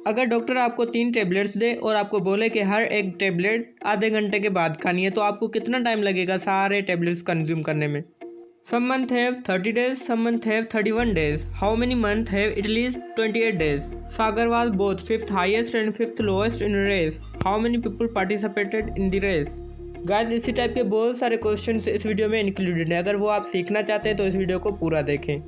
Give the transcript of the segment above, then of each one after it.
अगर डॉक्टर आपको 3 टैबलेट्स दे और आपको बोले कि हर एक टैबलेट आधे घंटे के बाद खानी है, तो आपको कितना टाइम लगेगा सारे टैबलेट्स कंज्यूम करने में? Some month have 30 days, some month have 31 days. How many months have at least 28 days? Sagar was both 5th highest and 5th lowest in race. How many people participated in the race? Guys इसी type के बहुत सारे questions इस video में included हैं। अगर वो आप सीखना चाहते हैं तो इस वीडियो को पूरा देखें।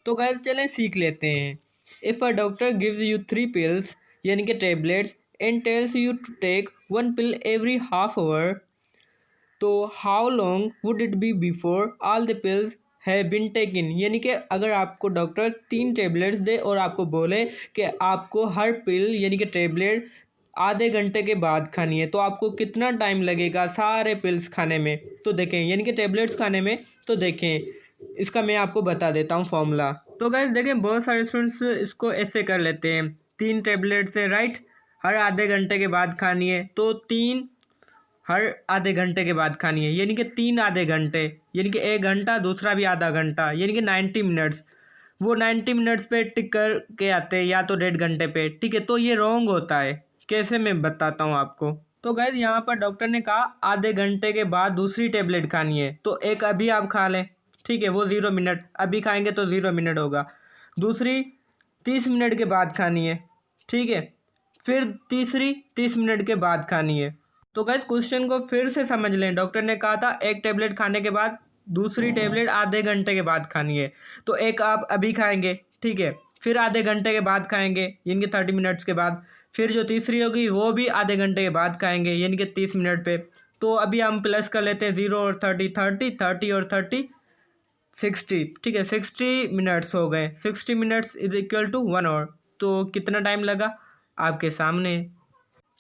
तो गाइस चलें सीख लेते हैं। If a doctor gives you 3 pills यानी कि tablets and tells you to take 1 pill every half hour, तो how long would it be before all the pills have been taken? यानी कि अगर आपको डॉक्टर 3 टैबलेट्स दे और आपको बोले कि आपको हर पिल यानी कि टैबलेट आधे घंटे के बाद खानी है, तो आपको कितना टाइम लगेगा सारे पिल्स खाने में? तो देखें यानी कि टैबलेट्स खाने में। तो देखें इसका मैं आपको बता देता हूँ फॉर्मूला। तो गाइस देखें बहुत सारे स्टूडेंट्स इसको ऐसे कर लेते हैं, 3 टैबलेट्स हैं राइट, हर आधे घंटे के बाद खानी है, तो 3 हर आधे घंटे के बाद खानी है, यानी कि 3 आधे घंटे, यानी कि 1 घंटा, दूसरा भी आधा घंटा, यानी कि 90 मिनट्स। वो 90 मिनट्स पे टिक कर के आते हैं या तो 1.5 घंटे पे, ठीक है। तो ये रॉन्ग होता है। कैसे, मैं बताता हूँ आपको। तो गाइस यहाँ पर डॉक्टर ने कहा आधे घंटे के बाद दूसरी टेबलेट खानी है, तो एक अभी आप खा लें, ठीक है, वो 0 मिनट, अभी खाएंगे तो 0 मिनट होगा। दूसरी 30 मिनट के बाद खानी है, ठीक है, फिर तीसरी 30 मिनट के बाद खानी है। तो गाइस क्वेश्चन को फिर से समझ लें। डॉक्टर ने कहा था एक टेबलेट खाने के बाद दूसरी टेबलेट आधे घंटे के बाद खानी है, तो एक आप अभी खाएंगे, ठीक है, फिर आधे घंटे के बाद खाएंगे यानी कि 30 मिनट्स के बाद, फिर जो तीसरी होगी वो भी आधे घंटे के बाद खाएंगे यानी कि 30 मिनट पे। तो अभी हम प्लस कर लेते हैं 0 और 30, 30 और 30 60, ठीक है, 60 मिनट्स हो गए। 60 minutes is equal to 1 hour. तो कितना टाइम लगा आपके सामने।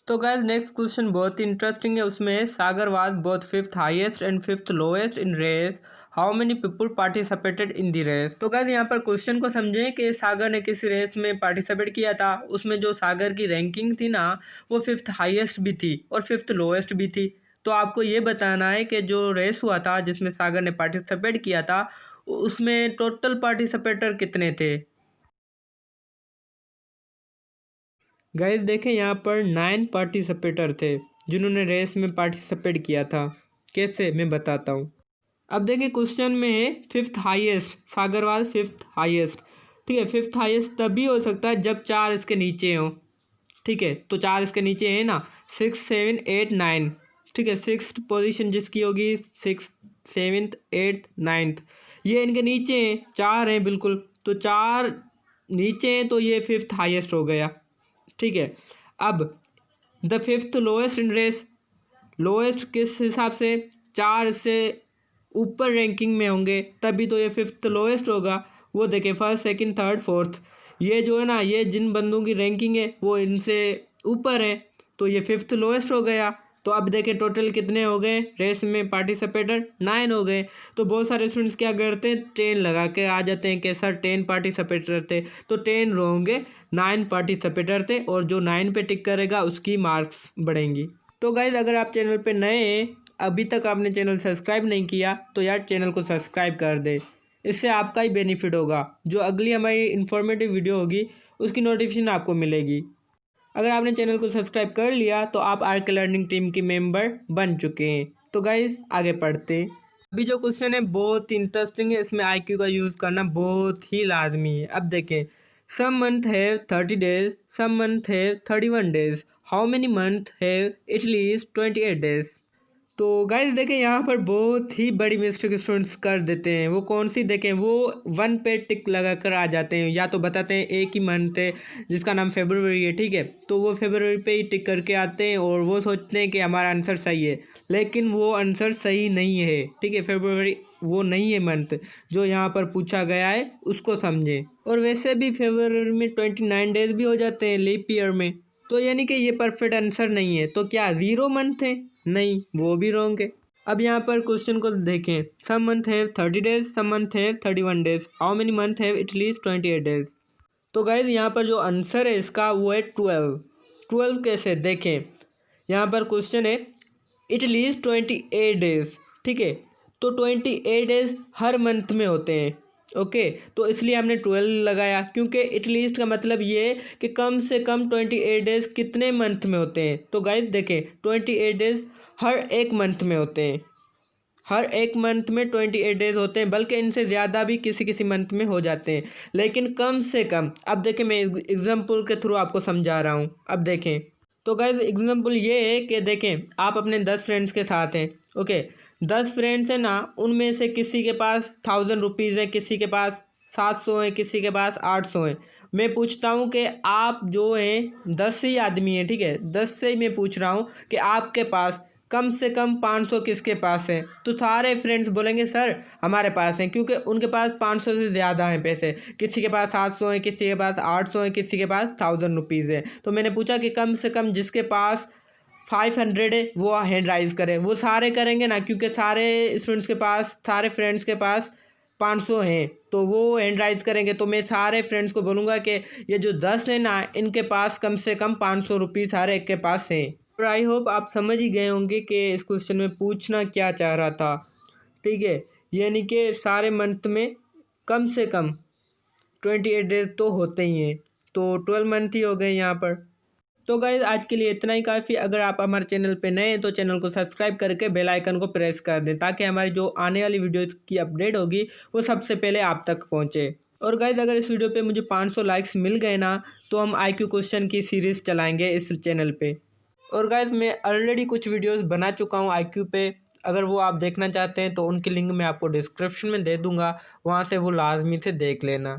तो गाइस नेक्स्ट क्वेश्चन बहुत ही इंटरेस्टिंग है। उसमें Sagar was both 5th highest and 5th lowest in race. How many people participated in the race? तो गाइस यहाँ पर क्वेश्चन को समझें कि सागर ने किस रेस में पार्टिसिपेट किया था। उसमें जो सागर की रैंकिंग थी ना, वो 5th हाईएस्ट भी थी और 5th लोएस्ट भी थी। तो आपको ये बताना है कि जो रेस हुआ था जिसमें सागर ने पार्टिसिपेट किया था, उसमें टोटल पार्टिसिपेटर कितने थे। गाइस देखें यहाँ पर 9 पार्टिसिपेटर थे जिन्होंने रेस में पार्टिसिपेट किया था। कैसे, मैं बताता हूँ। अब देखिए क्वेश्चन में है 5th हाईएस्ट, सागरवाल 5th हाईएस्ट, ठीक है। 5th हाईएस्ट तभी हो सकता है जब 4 इसके नीचे हो, ठीक है। तो 4 इसके नीचे है ना, 6, 7, 8, 9, ठीक है। 6th पोजीशन जिसकी होगी 6th, 7th, 8th, 9th, ये इनके नीचे हैं, 4 हैं बिल्कुल। तो 4 नीचे हैं तो ये 5th हाईएस्ट हो गया, ठीक है। अब the 5th lowest in race, lowest किस हिसाब से, 4 से ऊपर रैंकिंग में होंगे तभी तो ये 5th लोएस्ट होगा। वो देखें 1st, 2nd, 3rd, 4th, ये जो है ना, ये जिन बंदों की रैंकिंग है वो इनसे ऊपर है, तो ये 5th लोएस्ट हो गया। तो अब देखें टोटल कितने हो गए रेस में पार्टिसिपेटर, 9 हो गए। तो बहुत सारे स्टूडेंट्स क्या करते हैं, 10 लगा के आ जाते हैं कि सर 10 पार्टिसिपेटर थे, तो 10 होंगे, 9 पार्टिसिपेटर थे, और जो 9 पे टिक करेगा उसकी मार्क्स बढ़ेंगी। तो गाइज अगर आप चैनल पे नए हैं, अभी तक आपने चैनल सब्सक्राइब नहीं किया, तो यार चैनल को सब्सक्राइब कर दे, इससे आपका ही बेनिफिट होगा। जो अगली हमारी इन्फॉर्मेटिव वीडियो होगी उसकी नोटिफिकेशन आपको मिलेगी। अगर आपने चैनल को सब्सक्राइब कर लिया तो आप आरके लर्निंग टीम की मेंबर बन चुके हैं। तो गाइज आगे पढ़ते हैं। अभी जो क्वेश्चन है बहुत इंटरेस्टिंग है, इसमें आईक्यू का यूज़ करना बहुत ही लाजमी है। अब देखें, some month have 30 days, some month have 31 days, how many month have at least 28 days? तो गाइस देखें यहाँ पर बहुत ही बड़ी मिस्टेक स्टूडेंट्स कर देते हैं। वो कौन सी, देखें वो 1 पे टिक लगा कर आ जाते हैं, या तो बताते हैं एक ही मंथ है जिसका नाम फेब्रुवरी है, ठीक है, तो वो फेब्रुवरी पे ही टिक करके आते हैं और वो सोचते हैं कि हमारा आंसर सही है, लेकिन वो आंसर सही नहीं है, ठीक है। फेब्रुवरी वो नहीं है मंथ जो यहाँ पर पूछा गया है, उसको समझें। और वैसे भी फेब्रुवरी में 29 डेज भी हो जाते हैं लीप ईयर में, तो यानी कि ये परफेक्ट आंसर नहीं है। तो क्या 0 मंथ है? नहीं, वो भी रॉन्ग है। अब यहाँ पर क्वेश्चन को देखें, some month have 30 days, some month have 31 days, how many month have at least 28 days? तो गाइज यहाँ पर जो आंसर है इसका वो है 12। 12 कैसे, देखें यहाँ पर क्वेश्चन है एटलीस्ट 28 डेज, ठीक है। तो 28 डेज हर मंथ में होते हैं, ओके। तो इसलिए हमने 12 लगाया, क्योंकि एटलीस्ट का मतलब ये है कि कम से कम 28 डेज कितने मंथ में होते हैं। तो गाइस देखें, 28 डेज हर एक मंथ में होते हैं, हर एक मंथ में 28 डेज होते हैं, बल्कि इनसे ज़्यादा भी किसी किसी मंथ में हो जाते हैं, लेकिन कम से कम। अब देखें, मैं एग्जाम्पल के थ्रू आपको समझा रहा हूँ। अब देखें, तो गाइस एग्जाम्पल ये है कि देखें, आप अपने 10 फ्रेंड्स के साथ हैं, ओके। 10 फ्रेंड्स हैं ना, उनमें से किसी के पास 1000 रुपीज़ है, किसी के पास 700 है, किसी के पास 800 है। मैं पूछता हूँ कि आप जो हैं 10 ही आदमी हैं, ठीक है, 10 से ही मैं पूछ रहा हूँ कि आपके पास कम से कम 500 किसके पास है। तो सारे फ्रेंड्स बोलेंगे सर हमारे पास हैं, क्योंकि उनके पास 500 से ज़्यादा हैं पैसे। किसी के पास 700 है, किसी के पास 800 है, किसी के पास 1000 रुपीज़ है। तो मैंने पूछा कि कम से कम जिसके पास 500 है वो हैंड राइज करे। वो सारे करेंगे ना, क्योंकि सारे स्टूडेंट्स के पास, सारे फ्रेंड्स के पास 500 हैं, तो वो हैंड राइज करेंगे। तो मैं सारे फ्रेंड्स को बोलूँगा कि ये जो 10 है ना, इनके पास कम से कम 500 रुपीज़ हर एक के पास है। और आई होप आप समझ ही गए होंगे कि इस क्वेश्चन में पूछना क्या चाह रहा था, ठीक है। यानी कि सारे मंथ में कम से कम 28 डेज तो होते ही हैं, तो 12 मंथ ही हो गए यहाँ पर। तो गाइज आज के लिए इतना ही काफ़ी। अगर आप हमारे चैनल पे नए हैं तो चैनल को सब्सक्राइब करके बेल आइकन को प्रेस कर दें, ताकि हमारी जो आने वाली वीडियोज़ की अपडेट होगी वो सबसे पहले आप तक पहुँचे। और गाइज अगर इस वीडियो पे मुझे 500 लाइक्स मिल गए ना, तो हम IQ क्वेश्चन की सीरीज़ चलाएँगे इस चैनल पे। और गाइज मैं ऑलरेडी कुछ वीडियोस बना चुका हूँ IQ पे, अगर वो आप देखना चाहते हैं तो उनकी लिंक मैं आपको डिस्क्रिप्शन में दे दूँगा, वहाँ से वो लाजमी से देख लेना।